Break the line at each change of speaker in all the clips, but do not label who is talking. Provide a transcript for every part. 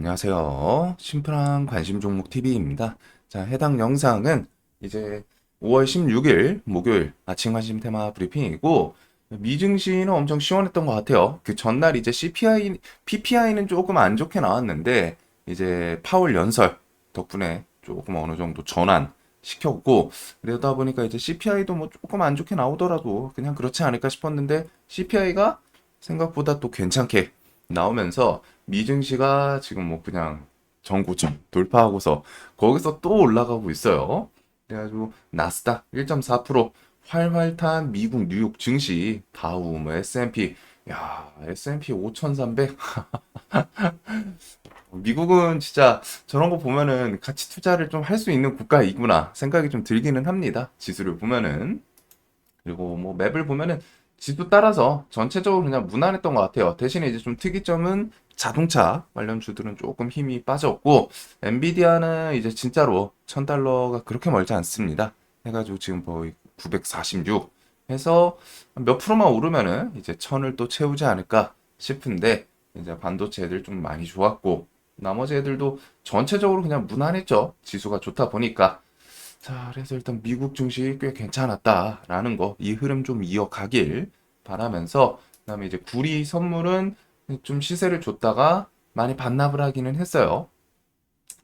안녕하세요. 심플한 관심 종목 TV입니다. 자, 해당 영상은 이제 5월 16일 목요일 아침 관심 테마 브리핑이고, 미증시는 엄청 시원했던 것 같아요. 그 전날 이제 PPI는 조금 안 좋게 나왔는데, 이제 파월 연설 덕분에 조금 어느 정도 전환 시켰고, 그러다 보니까 이제 CPI도 뭐 조금 안 좋게 나오더라도 그냥 그렇지 않을까 싶었는데, CPI가 생각보다 또 괜찮게 나오면서 미증시가 지금 뭐 그냥 전고점 돌파하고서 거기서 또 올라가고 있어요. 그래가지고 나스닥 1.4% 활활 탄 미국 뉴욕 증시 다우 뭐 S&P 야 S&P 5300 미국은 진짜 저런 거 보면은 가치 투자를 좀 할 수 있는 국가이구나 생각이 좀 들기는 합니다. 지수를 보면은. 그리고 뭐 맵을 보면은 지도 따라서 전체적으로 그냥 무난했던 것 같아요. 대신에 이제 좀 특이점은 자동차 관련 주들은 조금 힘이 빠졌고, 엔비디아는 이제 진짜로 1000달러가 그렇게 멀지 않습니다. 해가지고 지금 거의 946 해서 몇 프로만 오르면은 이제 1000을 또 채우지 않을까 싶은데, 이제 반도체 애들 좀 많이 좋았고, 나머지 애들도 전체적으로 그냥 무난했죠. 지수가 좋다 보니까. 자, 그래서 일단 미국 증시 꽤 괜찮았다라는 거, 이 흐름 좀 이어가길 바라면서, 그다음에 이제 구리 선물은 좀 시세를 줬다가 많이 반납을 하기는 했어요.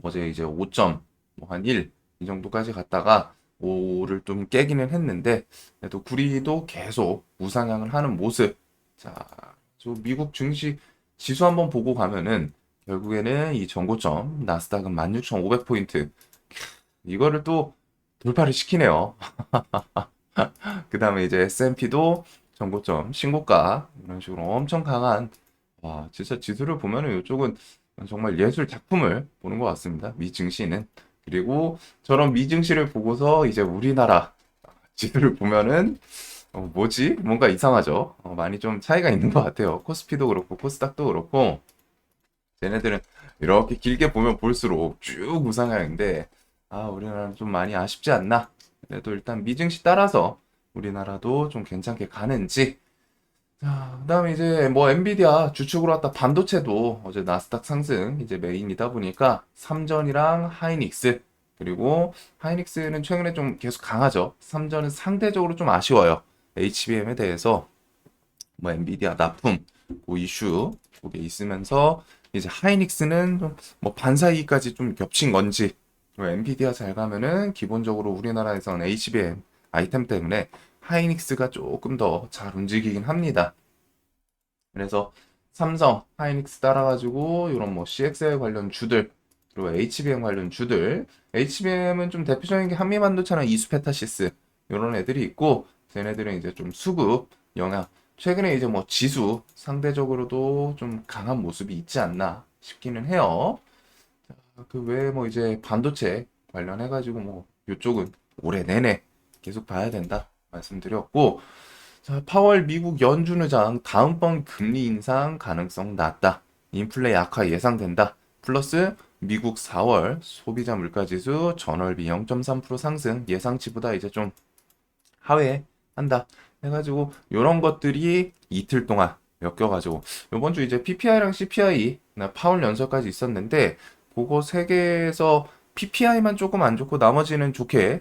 어제 이제 5점, 뭐한 1, 이 정도까지 갔다가 5를 좀 깨기는 했는데, 그래도 구리도 계속 우상향을 하는 모습. 자, 저 미국 증시 지수 한번 보고 가면은, 결국에는 이 전고점, 나스닥은 16,500포인트. 이거를 또 돌파를 시키네요. 그 다음에 이제 S&P도 정고점, 신고가 이런 식으로 엄청 강한 와 진짜 지수를 보면은 이쪽은 정말 예술 작품을 보는 것 같습니다. 미증시는. 그리고 저런 미증시를 보고서 이제 우리나라 지수를 보면은 뭐지? 뭔가 이상하죠? 많이 좀 차이가 있는 것 같아요. 코스피도 그렇고 코스닥도 그렇고 쟤네들은 이렇게 길게 보면 볼수록 쭉 우상향인데 우리나라는 좀 많이 아쉽지 않나? 그래도 일단 미증시 따라서 우리나라도 좀 괜찮게 가는지. 자, 그다음에 이제 뭐 엔비디아 주축으로 왔다 반도체도 어제 나스닥 상승 이제 메인이다 보니까 삼전이랑 하이닉스 그리고 하이닉스는 최근에 좀 계속 강하죠. 삼전은 상대적으로 좀 아쉬워요. HBM에 대해서 뭐 엔비디아 납품 그 이슈 그게 있으면서 이제 하이닉스는 좀 뭐 반사이익까지 좀 겹친 건지 뭐 엔비디아 잘 가면은 기본적으로 우리나라에선 HBM 아이템 때문에 하이닉스가 조금 더 잘 움직이긴 합니다. 그래서 삼성, 하이닉스 따라가지고 이런 뭐 CXL 관련 주들 그리고 HBM 관련 주들 HBM은 좀 대표적인 게 한미반도체나 이수페타시스 이런 애들이 있고 쟤네들은 이제 좀 수급 영향 최근에 이제 뭐 지수 상대적으로도 좀 강한 모습이 있지 않나 싶기는 해요. 그 외에 뭐 이제 반도체 관련해가지고 뭐 이쪽은 올해 내내 계속 봐야 된다 말씀드렸고 자, 파월 미국 연준 의장 다음번 금리 인상 가능성 낮다. 인플레 약화 예상된다. 플러스 미국 4월 소비자 물가지수 전월비 0.3% 상승 예상치보다 이제 좀 하회한다. 해가지고 이런 것들이 이틀 동안 엮여가지고 이번 주 이제 PPI랑 CPI 파월 연설까지 있었는데 그거 세 개에서 PPI만 조금 안 좋고 나머지는 좋게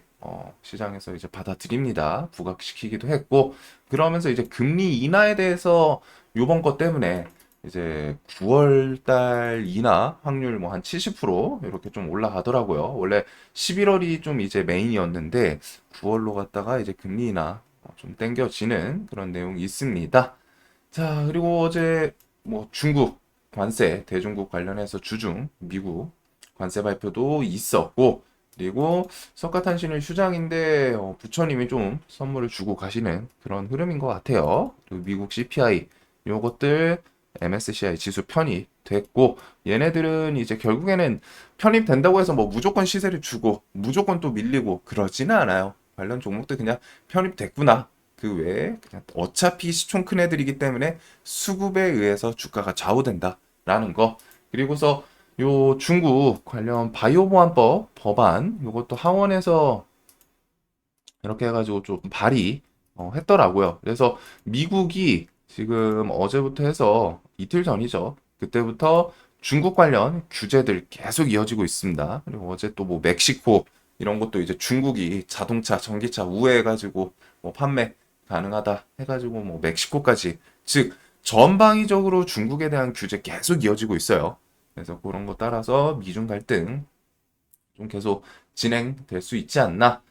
시장에서 이제 받아들입니다. 부각시키기도 했고 그러면서 이제 금리 인하에 대해서 요번 것 때문에 이제 9월 달 인하 확률 뭐 한 70% 이렇게 좀 올라가더라고요. 원래 11월이 좀 이제 메인이었는데 9월로 갔다가 이제 금리 인하 좀 땡겨지는 그런 내용이 있습니다. 자, 그리고 어제 뭐 중국 관세, 대중국 관련해서 주중 미국 관세 발표도 있었고, 그리고 석가탄신일 휴장인데 부처님이 좀 선물을 주고 가시는 그런 흐름인 것 같아요. 그리고 미국 CPI 요것들 MSCI 지수 편입 됐고 얘네들은 이제 결국에는 편입된다고 해서 뭐 무조건 시세를 주고 무조건 또 밀리고 그러지는 않아요. 관련 종목들 그냥 편입됐구나. 그 외에 그냥 어차피 시총 큰 애들이기 때문에 수급에 의해서 주가가 좌우된다라는 거. 그리고서 요 중국 관련 바이오보안법 법안 요것도 하원에서 이렇게 해가지고 좀 발의 했더라고요. 그래서 미국이 지금 어제부터 해서 이틀 전이죠. 그때부터 중국 관련 규제들 계속 이어지고 있습니다. 그리고 어제 또 뭐 멕시코 이런 것도 이제 중국이 자동차, 전기차 우회해가지고 뭐 판매 가능하다 해가지고 뭐 멕시코까지 즉 전방위적으로 중국에 대한 규제 계속 이어지고 있어요. 그래서 그런 거 따라서 미중 갈등 좀 계속 진행될 수 있지 않나.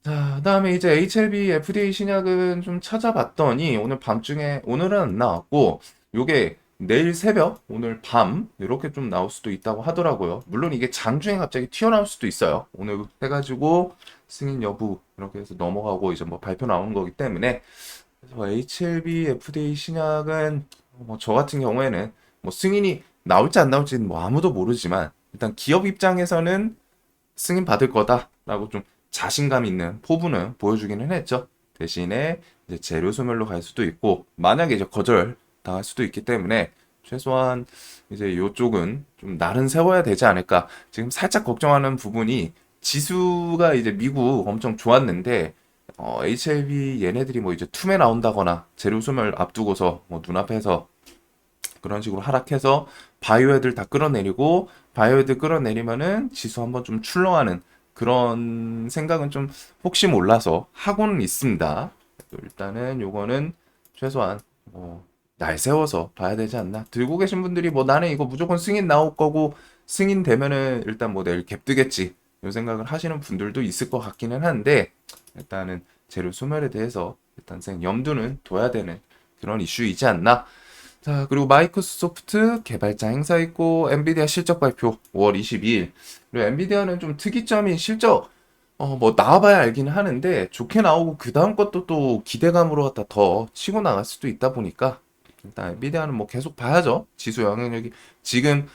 자, 그다음에 이제 HLB FDA 신약은 좀 찾아봤더니 오늘 밤중에 오늘은 안 나왔고 요게 내일 새벽, 오늘 밤 이렇게 좀 나올 수도 있다고 하더라고요. 물론 이게 장중에 갑자기 튀어나올 수도 있어요. 오늘 해가지고 승인 여부 이렇게 해서 넘어가고 이제 뭐 발표 나오는 거기 때문에 그래서 HLB FDA 신약은 뭐 저 같은 경우에는 뭐 승인이 나올지 안 나올지는 뭐 아무도 모르지만 일단 기업 입장에서는 승인 받을 거다라고 좀 자신감 있는 포부는 보여주기는 했죠. 대신에 이제 재료 소멸로 갈 수도 있고 만약에 이제 거절 당할 수도 있기 때문에 최소한 이제 요쪽은 좀 날은 세워야 되지 않을까. 지금 살짝 걱정하는 부분이 지수가 이제 미국 엄청 좋았는데 HLB 얘네들이 뭐 이제 툼에 나온다거나 재료 소멸 앞두고서 뭐 눈앞에서 그런 식으로 하락해서 바이오 애들 다 끌어내리고 바이오 애들 끌어내리면은 지수 한번 좀 출렁하는 그런 생각은 좀 혹시 몰라서 하고는 있습니다. 일단은 요거는 최소한 날 세워서 봐야 되지 않나. 들고 계신 분들이 뭐 나는 이거 무조건 승인 나올 거고 승인 되면은 일단 뭐 내일 갭 뜨겠지. 요 생각을 하시는 분들도 있을 것 같기는 한데 일단은 재료 소멸에 대해서 일단 염두는 둬야 되는 그런 이슈이지 않나. 자, 그리고 마이크로소프트 개발자 행사 있고, 엔비디아 실적 발표 5월 22일. 그리고 엔비디아는 좀 특이점이 실적, 뭐 나와봐야 알기는 하는데, 좋게 나오고, 그 다음 것도 또 기대감으로 갖다 더 치고 나갈 수도 있다 보니까, 일단 엔비디아는 뭐 계속 봐야죠. 지수 영향력이. 지금,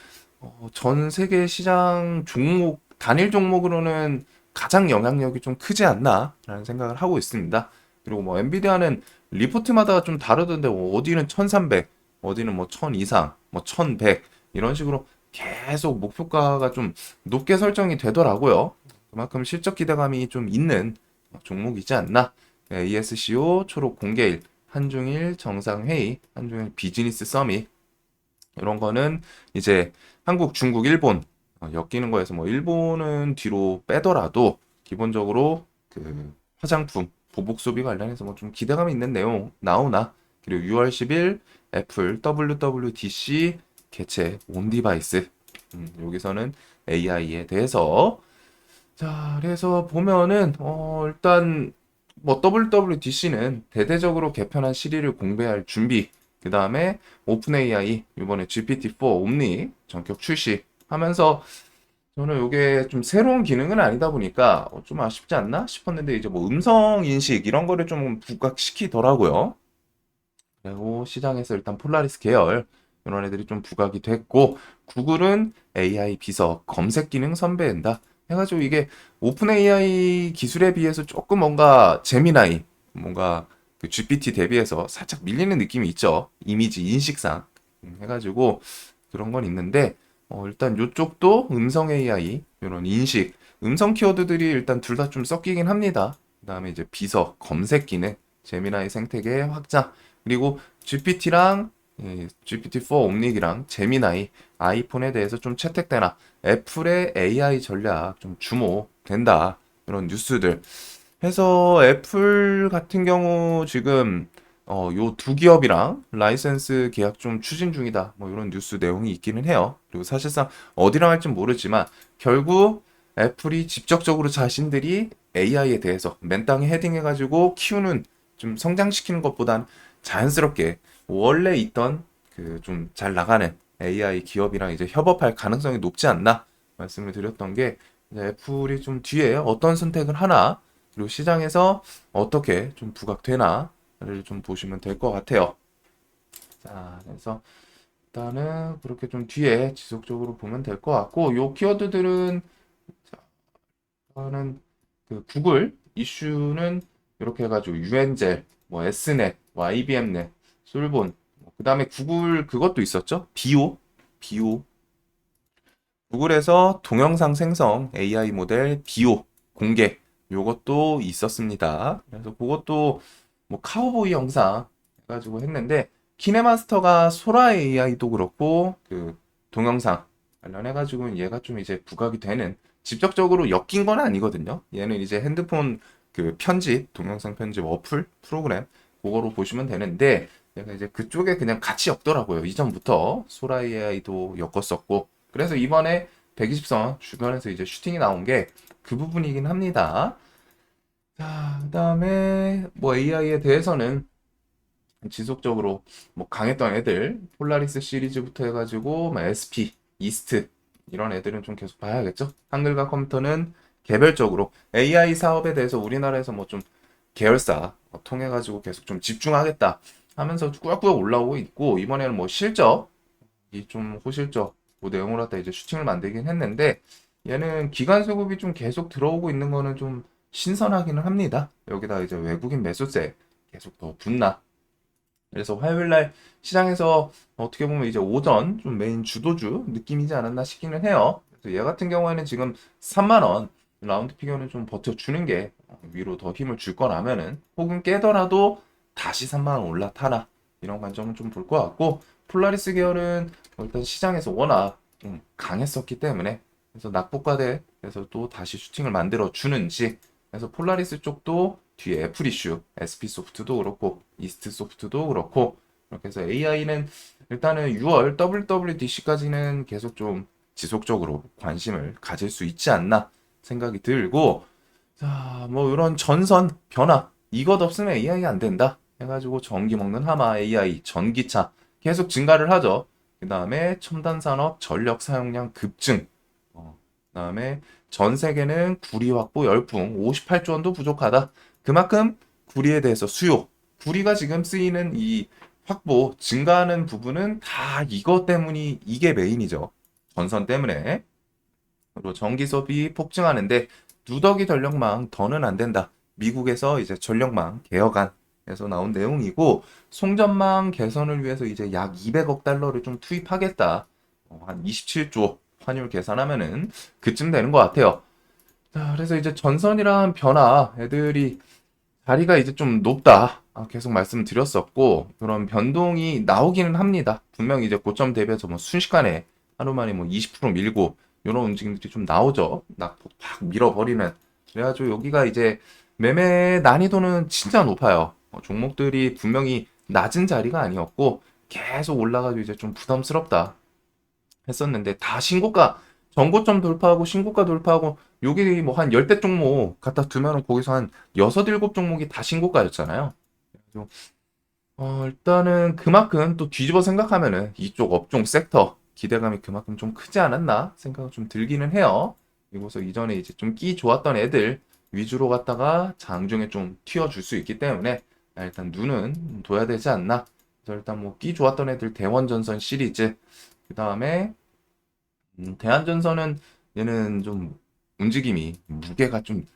전 세계 시장 종목, 단일 종목으로는 가장 영향력이 좀 크지 않나라는 생각을 하고 있습니다. 그리고 뭐 엔비디아는 리포트마다 좀 다르던데, 어디는 1300, 어디는 뭐 1000 이상, 뭐 1100 이런 식으로 계속 목표가가 좀 높게 설정이 되더라고요. 그만큼 실적 기대감이 좀 있는 종목이지 않나. ESCO 초록 공개일, 한중일 정상회의, 한중일 비즈니스 서밋 이런 거는 이제 한국, 중국, 일본 엮이는 거에서 뭐 일본은 뒤로 빼더라도 기본적으로 그 화장품, 보복 소비 관련해서 뭐 좀 기대감 있는 내용 나오나. 그리고 6월 10일 애플 WWDC 개최 온 디바이스. 여기서는 AI에 대해서 자, 그래서 보면은 일단 뭐 WWDC는 대대적으로 개편한 시리를 공개할 준비. 그 다음에 오픈 AI 이번에 GPT-4 옴니 전격 출시하면서 저는 이게 좀 새로운 기능은 아니다 보니까 좀 아쉽지 않나 싶었는데 이제 뭐 음성 인식 이런 거를 좀 부각시키더라고요. 그리고 시장에서 일단 폴라리스 계열 이런 애들이 좀 부각이 됐고 구글은 AI 비서 검색 기능 선배한다 해가지고 이게 오픈 AI 기술에 비해서 조금 뭔가 제미나이 뭔가 그 GPT 대비해서 살짝 밀리는 느낌이 있죠. 이미지 인식상 해가지고 그런 건 있는데 일단 요쪽도 음성 AI 이런 인식 음성 키워드들이 일단 둘 다 좀 섞이긴 합니다. 그다음에 이제 비서 검색 기능 제미나이 생태계 확장 그리고 GPT랑 GPT-4 옴닉이랑 제미나이 아이폰에 대해서 좀 채택되나 애플의 AI 전략 좀 주목된다 이런 뉴스들 해서 애플 같은 경우 지금 요 두 기업이랑 라이센스 계약 좀 추진 중이다 뭐 이런 뉴스 내용이 있기는 해요. 그리고 사실상 어디랑 할진 모르지만 결국 애플이 직접적으로 자신들이 AI에 대해서 맨땅에 헤딩해가지고 키우는 좀 성장시키는 것보단 자연스럽게 원래 있던 그 좀 잘 나가는 AI 기업이랑 이제 협업할 가능성이 높지 않나 말씀을 드렸던 게 이제 애플이 좀 뒤에 어떤 선택을 하나 그리고 시장에서 어떻게 좀 부각되나를 좀 보시면 될 것 같아요. 자, 그래서 일단은 그렇게 좀 뒤에 지속적으로 보면 될 것 같고 요 키워드들은 저는 그 구글 이슈는 이렇게 해가지고 유엔젤, 뭐 S넷, 뭐 IBM넷, 솔본, 그 다음에 구글 그것도 있었죠? 비오. 구글에서 동영상 생성 AI 모델 비오 공개 요것도 있었습니다. 그래서 그것도 뭐 카우보이 영상 해가지고 했는데 키네마스터가 소라 AI도 그렇고 그 동영상 관련해가지고 얘가 좀 이제 부각이 되는, 직접적으로 엮인 건 아니거든요. 얘는 이제 핸드폰 그 편집, 동영상 편집 어플 프로그램 그거로 보시면 되는데, 얘가 이제 그쪽에 그냥 같이 엮더라고요. 이전부터 소라이 AI도 엮었었고, 그래서 이번에 120선 주변에서 이제 슈팅이 나온 게 그 부분이긴 합니다. 자, 그다음에 뭐 AI에 대해서는 지속적으로 뭐 강했던 애들, 폴라리스 시리즈부터 해가지고 뭐 SP, 이스트 이런 애들은 좀 계속 봐야겠죠. 한글과 컴퓨터는 개별적으로 AI 사업에 대해서 우리나라에서 뭐 좀 계열사 통해 가지고 계속 좀 집중하겠다 하면서 꾸역꾸역 올라오고 있고, 이번에는 뭐 실적, 이 좀 호실적 그 내용으로 갖다 이제 슈팅을 만들긴 했는데, 얘는 기관 수급이 좀 계속 들어오고 있는 거는 좀 신선하기는 합니다. 여기다 이제 외국인 매수세 계속 더 붙나. 그래서 화요일 날 시장에서 어떻게 보면 이제 오전 좀 메인 주도주 느낌이지 않았나 싶기는 해요. 그래서 얘 같은 경우에는 지금 3만 원 라운드 피겨는 좀 버텨주는 게 위로 더 힘을 줄 거라면은, 혹은 깨더라도 다시 3만 원 올라타나, 이런 관점은 좀 볼 것 같고, 폴라리스 계열은 일단 시장에서 워낙 좀 강했었기 때문에, 그래서 낙폭과대 그래서 또 다시 슈팅을 만들어 주는지, 그래서 폴라리스 쪽도 뒤에 애플 이슈, SP 소프트도 그렇고 이스트 소프트도 그렇고, 이렇게 해서 AI는 일단은 6월 WWDC까지는 계속 좀 지속적으로 관심을 가질 수 있지 않나 생각이 들고, 자, 뭐 이런 전선 변화, 이것 없으면 AI가 안 된다 해가지고 전기 먹는 하마 AI, 전기차 계속 증가를 하죠. 그 다음에 첨단 산업 전력 사용량 급증, 그다음에 전 세계는 구리 확보 열풍, 58조 원도 부족하다. 그만큼 구리에 대해서 수요, 구리가 지금 쓰이는 이 확보 증가하는 부분은 다 이것 때문이, 이게 메인이죠. 전선 때문에. 그리고 전기 소비 폭증하는데 누더기 전력망 더는 안 된다. 미국에서 이제 전력망 개혁안에서 나온 내용이고, 송전망 개선을 위해서 이제 약 200억 달러를 좀 투입하겠다. 한 27조 환율 계산하면은 그쯤 되는 것 같아요. 자, 그래서 이제 전선이랑 변화 애들이 자리가 이제 좀 높다. 계속 말씀드렸었고, 그런 변동이 나오기는 합니다. 분명히 이제 고점 대비해서 뭐 순식간에 하루 만에 뭐 20% 밀고 이런 움직임들이 좀 나오죠. 낙폭 팍 밀어버리는. 그래가지고 여기가 이제 매매 난이도는 진짜 높아요. 종목들이 분명히 낮은 자리가 아니었고 계속 올라가지고 이제 좀 부담스럽다 했었는데, 다 신고가, 전고점 돌파하고 신고가 돌파하고, 여기 뭐 한 10대 종목 갖다 두면은 거기서 한 6, 7 종목이 다 신고가였잖아요. 그래서 일단은 그만큼 또 뒤집어 생각하면은 이쪽 업종 섹터 기대감이 그만큼 좀 크지 않았나 생각이 좀 들기는 해요. 그리고서 이전에 이제 좀 끼 좋았던 애들 위주로 갔다가 장중에 좀 튀어줄 수 있기 때문에 일단 눈은 둬야 되지 않나. 그래서 일단 뭐 끼 좋았던 애들 대원전선 시리즈, 그 다음에 대한전선은 얘는 좀 움직임이 무게가 좀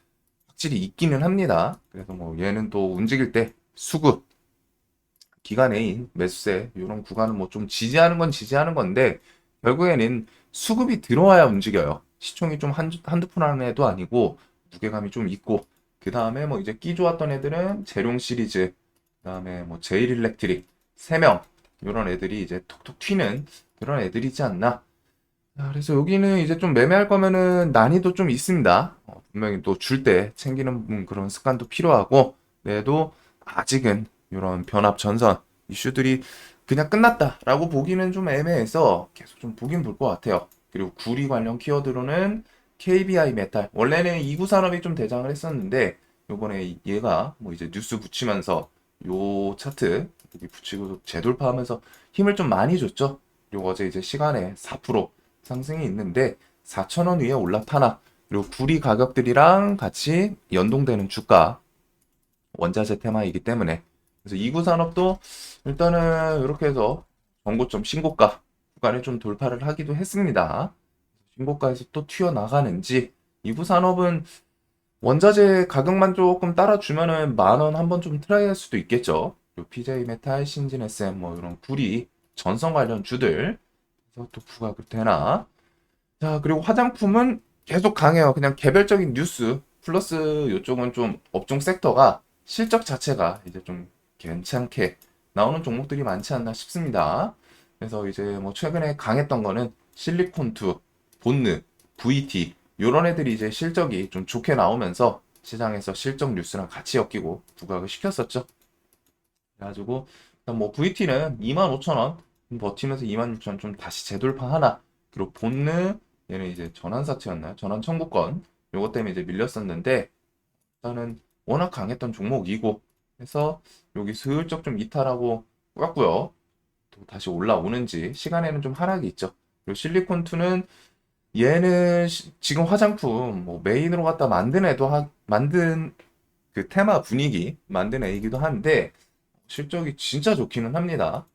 확실히 있기는 합니다. 그래서 뭐 얘는 또 움직일 때 수급, 기간애인, 매수세 이런 구간은 뭐 좀 지지하는 건 지지하는 건데, 결국에는 수급이 들어와야 움직여요. 시총이 좀 한두 푼 하는 애도 아니고 무게감이 좀 있고, 그 다음에 뭐 이제 끼 좋았던 애들은 재룡 시리즈, 그 다음에 뭐 제일 일렉트릭, 세명 이런 애들이 이제 톡톡 튀는 그런 애들이지 않나. 자, 그래서 여기는 이제 좀 매매할 거면은 난이도 좀 있습니다. 분명히 또 줄 때 챙기는 그런 습관도 필요하고, 그래도 아직은 이런 변압 전선 이슈들이 그냥 끝났다라고 보기는 좀 애매해서 계속 좀 보긴 볼 것 같아요. 그리고 구리 관련 키워드로는 KBI 메탈, 원래는 이구 산업이 좀 대장을 했었는데 요번에 얘가 뭐 이제 뉴스 붙이면서 요 차트 여기 붙이고 재돌파하면서 힘을 좀 많이 줬죠. 그리고 어제 이제 시간에 4% 상승이 있는데 4,000원 위에 올라타나, 그리고 구리 가격들이랑 같이 연동되는 주가, 원자재 테마이기 때문에. 그래서 이구 산업도 일단은 이렇게 해서 전고점 신고가 구간에 좀 돌파를 하기도 했습니다. 신고가에서 또 튀어나가는지, 이구 산업은 원자재 가격만 조금 따라주면은 10,000원 한번 좀 트라이 할 수도 있겠죠. 그리고 PJ 메탈, 신진 SM 뭐 이런 구리 전선 관련 주들, 그래서 또 부각을 되나. 자, 그리고 화장품은 계속 강해요. 그냥 개별적인 뉴스, 플러스 이쪽은 좀 업종 섹터가 실적 자체가 이제 좀 괜찮게 나오는 종목들이 많지 않나 싶습니다. 그래서 이제 뭐 최근에 강했던 거는 실리콘투, 본느, VT 요런 애들이 이제 실적이 좀 좋게 나오면서 시장에서 실적 뉴스랑 같이 엮이고 부각을 시켰었죠. 그래가지고 일단 뭐 VT는 25,000원 버티면서 26,000원 좀 다시 재돌파하나. 그리고 본느 얘는 이제 전환사채였나요? 전환 청구권 요것 때문에 이제 밀렸었는데 일단은 워낙 강했던 종목이고 해서 여기 슬쩍 좀 이탈하고 깎고요. 또 다시 올라오는지 시간에는 좀 하락이 있죠. 그리고 실리콘2는 얘는 지금 화장품 뭐 메인으로 갖다 만든 애도 만든 그 테마 분위기 만든 애이기도 한데 실적이 진짜 좋기는 합니다.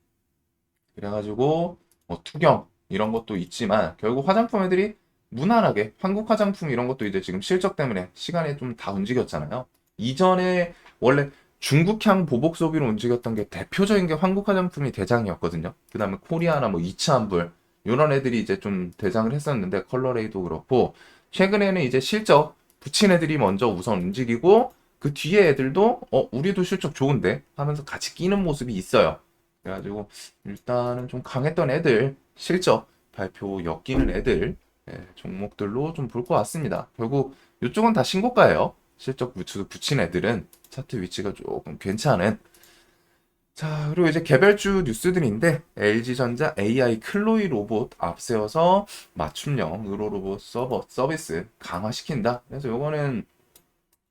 그래가지고 뭐 투경 이런 것도 있지만 결국 화장품 애들이 무난하게 한국 화장품 이런 것도 이제 지금 실적 때문에 시간에 좀 다 움직였잖아요. 이전에 원래 중국향 보복 소비로 움직였던 게 대표적인 게 한국 화장품이 대장이었거든요. 그 다음에 코리아나 뭐 이츠한불 이런 애들이 이제 좀 대장을 했었는데 컬러레이도 그렇고 최근에는 이제 실적 붙인 애들이 먼저 우선 움직이고 그 뒤에 애들도 우리도 실적 좋은데 하면서 같이 끼는 모습이 있어요. 그래가지고 일단은 좀 강했던 애들 실적 발표 엮이는 애들 종목들로 좀 볼 것 같습니다. 결국 이쪽은 다 신고가예요. 실적 붙인 애들은 차트 위치가 조금 괜찮은. 자, 그리고 이제 개별주 뉴스들인데 LG전자 AI 클로이 로봇 앞세워서 맞춤형 의료 로봇 서비스 강화시킨다. 그래서 요거는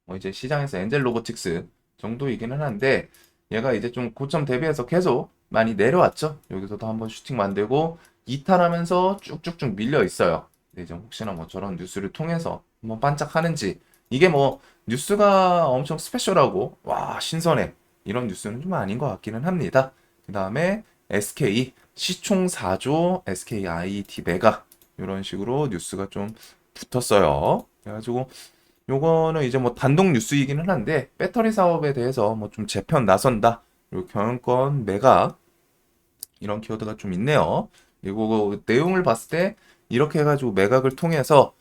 뭐 이제 시장에서 엔젤 로보틱스 정도이기는 한데 얘가 이제 좀 고점 대비해서 계속 많이 내려왔죠. 여기서도 한번 슈팅 만들고 이탈하면서 쭉쭉쭉 밀려 있어요. 근데 이제 혹시나 뭐 저런 뉴스를 통해서 한번 반짝하는지 이게 뭐 뉴스가 엄청 스페셜하고 와 신선해 이런 뉴스는 좀 아닌 것 같기는 합니다. 그 다음에 SK 시총 4조 SK IET 메가 이런 식으로 뉴스가 좀 붙었어요. 그래가지고 요거는 이제 뭐 단독 뉴스이기는 한데 배터리 사업에 대해서 뭐 좀 재편 나선다. 그리고 경영권 매각 이런 키워드가 좀 있네요. 그리고 그 내용을 봤을 때 이렇게 해가지고 매각을 통해서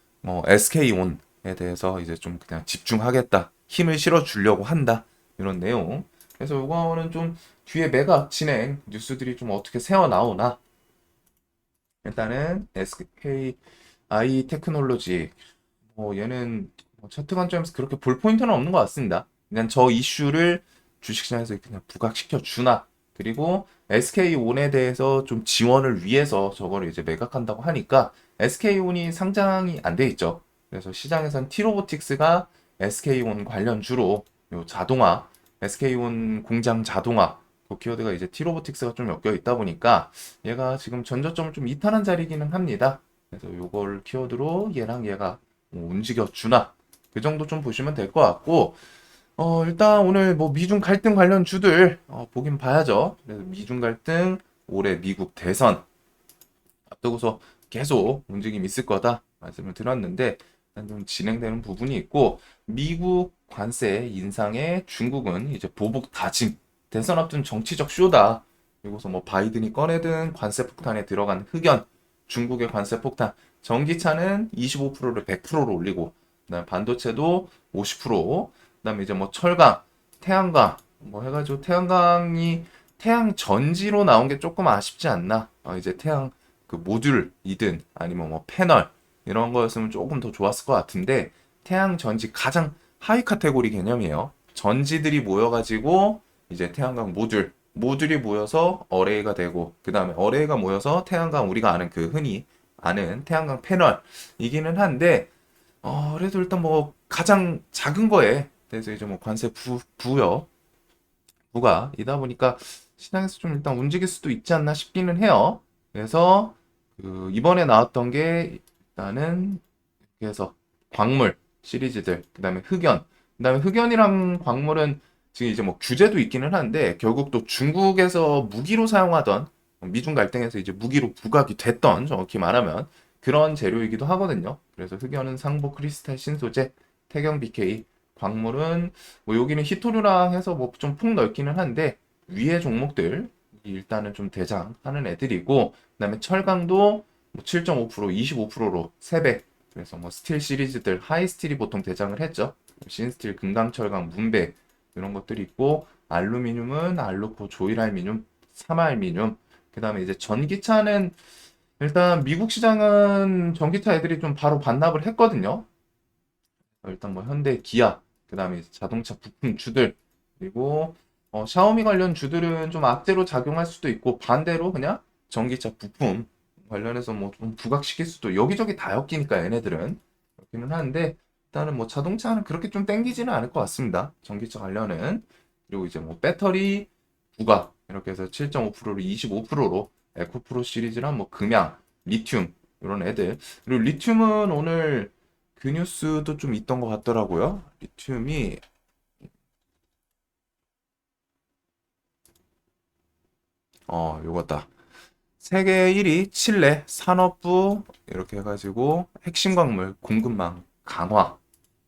SK온에 대해서 이제 좀 그냥 집중하겠다. 힘을 실어주려고 한다. 이런 내용. 그래서 요거는 좀 뒤에 매각 진행 뉴스들이 좀 어떻게 새어 나오나. 일단은 SK I 테크놀로지 얘는 차트 관점에서 그렇게 볼 포인트는 없는 것 같습니다. 그냥 저 이슈를 주식시장에서 그냥 부각시켜 주나. 그리고 SK온에 대해서 좀 지원을 위해서 저거를 이제 매각한다고 하니까 SK온이 상장이 안 돼 있죠. 그래서 시장에선 T로보틱스가 SK온 관련주로 요 자동화, SK온 공장 자동화 그 키워드가 이제 T로보틱스가 좀 엮여 있다 보니까 얘가 지금 전저점을 좀 이탈한 자리기는 합니다. 그래서 요걸 키워드로 얘랑 얘가 움직여 주나 그 정도 좀 보시면 될 것 같고 일단 오늘 뭐 미중 갈등 관련 주들 보긴 봐야죠. 그래서 미중 갈등 올해 미국 대선 앞두고서 계속 움직임이 있을 거다 말씀을 드렸는데 일단 좀 진행되는 부분이 있고 미국 관세 인상에 중국은 이제 보복 다짐 대선 앞둔 정치적 쇼다. 그리고서 뭐 바이든이 꺼내든 관세 폭탄에 들어간 흑연 중국의 관세 폭탄 전기차는 25%를 100%로 올리고 그다음에 반도체도 50% 그다음에 이제 뭐 철강 태양광 뭐 해가지고 태양광이 태양 전지로 나온 게 조금 아쉽지 않나. 이제 태양 그 모듈이든 아니면 뭐 패널 이런 거였으면 조금 더 좋았을 것 같은데 태양 전지 가장 하위 카테고리 개념이에요. 전지들이 모여가지고 이제 태양광 모듈이 모여서 어레이가 되고 그 다음에 어레이가 모여서 태양광 우리가 아는 그 흔히 아는 태양광 패널이기는 한데 그래도 일단 뭐 가장 작은 거에 대해서 이제 뭐 관세 부가이다 보니까 시장에서 좀 일단 움직일 수도 있지 않나 싶기는 해요. 그래서 그 이번에 나왔던 게 일단은 이렇게 해서 광물 시리즈들, 그다음에 흑연, 그다음에 흑연이랑 광물은 지금 이제 뭐 규제도 있기는 한데 결국 또 중국에서 무기로 사용하던 미중 갈등에서 이제 무기로 부각이 됐던 정확히 말하면 그런 재료이기도 하거든요. 그래서 흑연은 상보 크리스탈 신소재, 태경 BK, 광물은 뭐 여기는 히토류랑 해서 뭐 좀 폭 넓기는 한데 위에 종목들 일단은 좀 대장하는 애들이고 그다음에 철강도 뭐 7.5% 25%로 3배. 그래서 뭐 스틸 시리즈들 하이 스틸이 보통 대장을 했죠. 신스틸, 금강철강, 문배 이런 것들이 있고 알루미늄은 알루코, 조일알미늄, 삼알미늄. 그다음에 이제 전기차는 일단 미국 시장은 전기차 애들이 좀 바로 반납을 했거든요. 일단 뭐 현대, 기아, 그다음에 자동차 부품 주들, 그리고 샤오미 관련 주들은 좀 악재로 작용할 수도 있고 반대로 그냥 전기차 부품 관련해서 뭐 좀 부각시킬 수도 여기저기 다 엮이니까 얘네들은 그렇기는 한데 일단은 뭐 자동차는 그렇게 좀 땡기지는 않을 것 같습니다. 전기차 관련은. 그리고 이제 뭐 배터리 부각 이렇게 해서 7.5%로 25%로 에코프로 시리즈랑 뭐 금양, 리튬 이런 애들. 그리고 리튬은 오늘 그 뉴스도 좀 있던 것 같더라고요. 리튬이 요거다. 세계 1위 칠레 산업부 이렇게 해가지고 핵심 광물 공급망 강화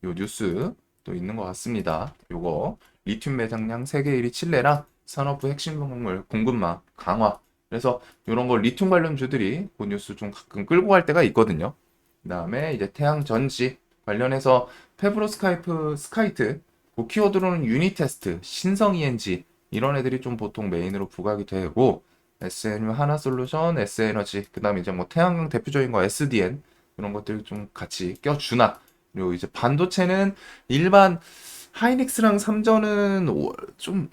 요 뉴스 또 있는 것 같습니다. 요거 리튬 매장량 세계 1위 칠레랑 산업부 핵심 광물 공급망 강화. 그래서 요런 거 리튬 관련주들이 그 뉴스 좀 가끔 끌고 갈 때가 있거든요. 그다음에 이제 태양 전지 관련해서 페브로스카이프 스카이트 그 키워드로는 유니테스트, 신성 ENG 이런 애들이 좀 보통 메인으로 부각이 되고 SNU 하나솔루션, S에너지, 그다음에 이제 뭐 태양광 대표적인 거 SDN 이런 것들 좀 같이 껴주나. 그리고 이제 반도체는 일반 하이닉스랑 삼전은 좀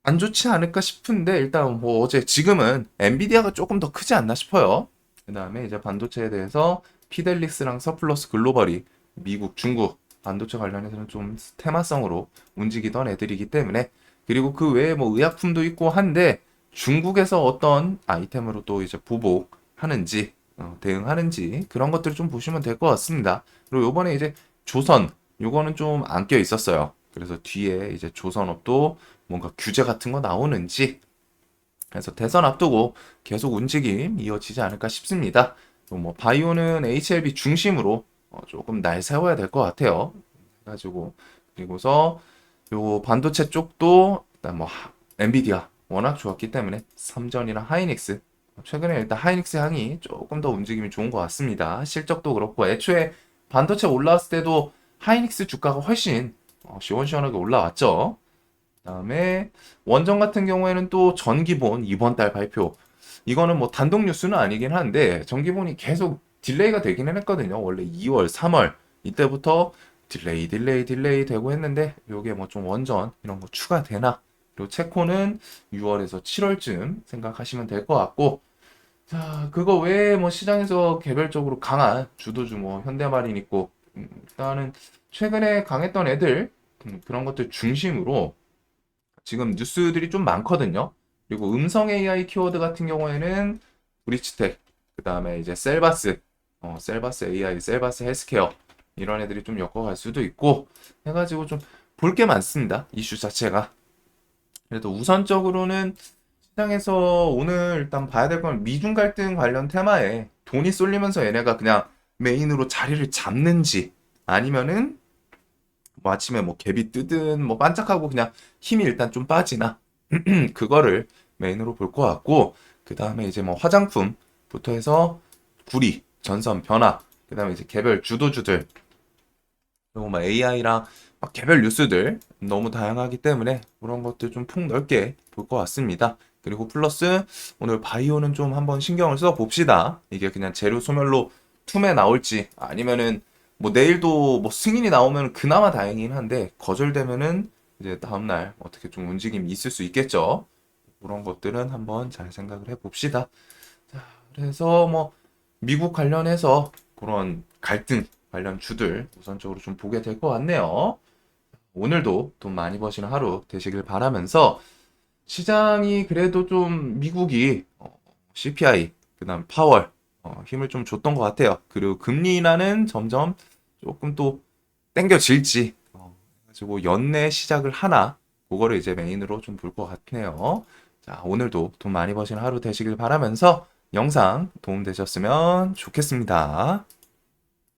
안 좋지 않을까 싶은데 일단 뭐 어제 지금은 엔비디아가 조금 더 크지 않나 싶어요. 그다음에 이제 반도체에 대해서 피델리스랑 서플러스 글로벌이 미국, 중국 반도체 관련해서는 좀 테마성으로 움직이던 애들이기 때문에 그리고 그 외에 뭐 의약품도 있고 한데 중국에서 어떤 아이템으로 또 이제 보복하는지 대응하는지 그런 것들을 좀 보시면 될 것 같습니다. 그리고 요번에 이제 조선 요거는 좀 안 껴 있었어요. 그래서 뒤에 이제 조선업도 뭔가 규제 같은 거 나오는지 그래서 대선 앞두고 계속 움직임 이어지지 않을까 싶습니다. 또뭐 바이오는 HLB 중심으로 조금 날 세워야 될 것 같아요. 그래가지고 그리고서 요 반도체 쪽도 일단 뭐 엔비디아 워낙 좋았기 때문에 삼전이랑 하이닉스 최근에 일단 하이닉스 향이 조금 더 움직임이 좋은 것 같습니다. 실적도 그렇고 애초에 반도체 올라왔을 때도 하이닉스 주가가 훨씬 시원시원하게 올라왔죠. 그다음에 원전 같은 경우에는 또 전기본 이번 달 발표. 이거는 뭐 단독 뉴스는 아니긴 한데 전기본이 계속 딜레이가 되기는 했거든요. 원래 2월, 3월 이때부터 딜레이 되고 했는데 요게 뭐 좀 원전 이런 거 추가되나? 그리고 체코는 6월에서 7월쯤 생각하시면 될 것 같고 자, 그거 외에 뭐 시장에서 개별적으로 강한 주도주 뭐 현대마린 있고 일단은 최근에 강했던 애들 그런 것들 중심으로 지금 뉴스들이 좀 많거든요. 그리고 음성 AI 키워드 같은 경우에는 브리치텍, 그 다음에 이제 셀바스, 셀바스 AI, 셀바스 헬스케어 이런 애들이 좀 엮어갈 수도 있고 해가지고 좀 볼 게 많습니다. 이슈 자체가. 그래도 우선적으로는 시장에서 오늘 일단 봐야 될 건 미중 갈등 관련 테마에 돈이 쏠리면서 얘네가 그냥 메인으로 자리를 잡는지 아니면은 뭐 아침에 뭐 갭이 뜨든 뭐 반짝하고 그냥 힘이 일단 좀 빠지나 그거를 메인으로 볼 것 같고 그 다음에 이제 뭐 화장품부터 해서 구리, 전선, 변화 그 다음에 이제 개별 주도주들 그리고 막 AI랑 막 개별 뉴스들 너무 다양하기 때문에 그런 것들 좀 폭넓게 볼 것 같습니다. 그리고 플러스 오늘 바이오는 좀 한번 신경을 써 봅시다. 이게 그냥 재료 소멸로 툼에 나올지 아니면은 뭐 내일도 뭐 승인이 나오면 그나마 다행이긴 한데 거절되면은 이제 다음날 어떻게 좀 움직임이 있을 수 있겠죠. 그런 것들은 한번 잘 생각을 해 봅시다. 자, 그래서 뭐 미국 관련해서 그런 갈등 관련 주들 우선적으로 좀 보게 될 것 같네요. 오늘도 돈 많이 버시는 하루 되시길 바라면서 시장이 그래도 좀 미국이 CPI, 그다음 파월 힘을 좀 줬던 것 같아요. 그리고 금리 인하는 점점 조금 또 땡겨질지 가지고 연내 시작을 하나 그거를 이제 메인으로 좀 볼 것 같네요. 자, 오늘도 돈 많이 버시는 하루 되시길 바라면서 영상 도움 되셨으면 좋겠습니다.